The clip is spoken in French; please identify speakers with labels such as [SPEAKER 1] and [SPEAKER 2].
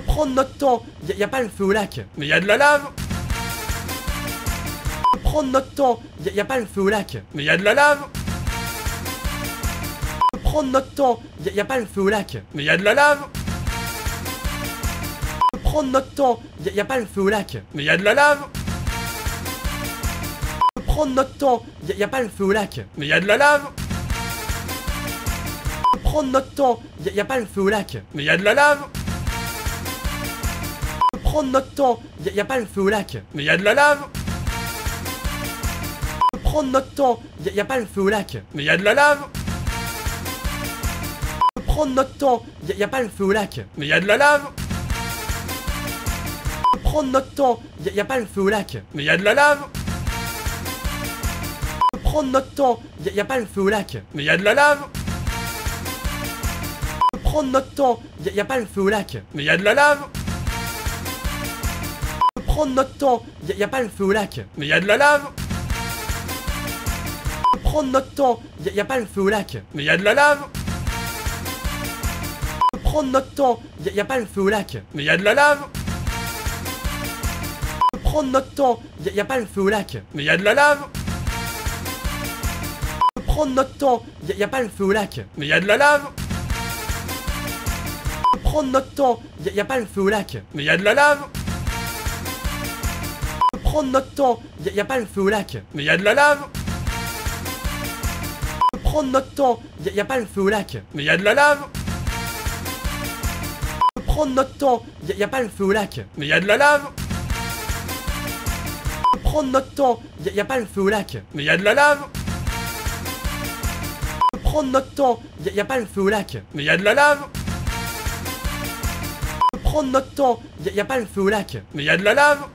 [SPEAKER 1] Prendre notre temps, y a pas le feu au lac.
[SPEAKER 2] Mais y a de la lave.
[SPEAKER 1] Prendre notre temps, y a pas le feu au lac.
[SPEAKER 2] Mais y a de la lave.
[SPEAKER 1] Prendre notre temps, y a pas le feu au lac.
[SPEAKER 2] Mais y a de la lave.
[SPEAKER 1] Prendre notre temps, y a pas le feu au lac.
[SPEAKER 2] Mais y a de la lave.
[SPEAKER 1] Prendre notre temps, y a pas le feu au lac.
[SPEAKER 2] Mais y a de la lave.
[SPEAKER 1] Prendre notre temps, y a pas le feu au lac.
[SPEAKER 2] Mais y a de la lave.
[SPEAKER 1] Prendre notre temps, y a pas le feu au lac.
[SPEAKER 2] Mais y a de la lave.
[SPEAKER 1] Prendre notre temps, y a pas le feu au lac.
[SPEAKER 2] Mais y a de la lave.
[SPEAKER 1] Prendre notre temps, y a pas le feu au lac.
[SPEAKER 2] Mais y a de la lave.
[SPEAKER 1] Prendre notre temps, y a pas le feu au lac.
[SPEAKER 2] Mais y a de la lave.
[SPEAKER 1] Prendre notre temps, y a pas le feu au lac.
[SPEAKER 2] Mais y a de la lave.
[SPEAKER 1] Prendre notre temps, y a pas le feu au lac.
[SPEAKER 2] Mais y a de la lave.
[SPEAKER 1] Prendre notre temps, y a pas le feu au lac.
[SPEAKER 2] Mais y a de la lave.
[SPEAKER 1] Prendre notre temps, y a pas le feu au lac.
[SPEAKER 2] Mais y a de la lave.
[SPEAKER 1] Prendre notre temps, y a pas le feu au lac.
[SPEAKER 2] Mais y a de la lave.
[SPEAKER 1] Prendre notre temps, y a pas le feu au lac.
[SPEAKER 2] Mais y a de la lave.
[SPEAKER 1] Prendre notre temps, y a pas le feu au lac.
[SPEAKER 2] Mais y a de la lave.
[SPEAKER 1] Prendre notre temps, y a pas le feu au lac.
[SPEAKER 2] Mais y a de la lave.
[SPEAKER 1] Prendre notre temps, y a pas le feu au lac.
[SPEAKER 2] Mais y a de la lave.
[SPEAKER 1] Prendre notre temps, y a pas le feu au lac.
[SPEAKER 2] Mais y a de la lave.
[SPEAKER 1] Prendre notre temps, y a pas le feu au lac.
[SPEAKER 2] Mais y a de la lave.
[SPEAKER 1] Prendre notre temps, y a pas le feu au lac.
[SPEAKER 2] Mais y a de la lave.
[SPEAKER 1] Prendre notre temps, y a pas le feu au lac.
[SPEAKER 2] Mais y a de la lave.
[SPEAKER 1] Prendre notre temps, y a pas le feu au lac.
[SPEAKER 2] Mais y a de la lave.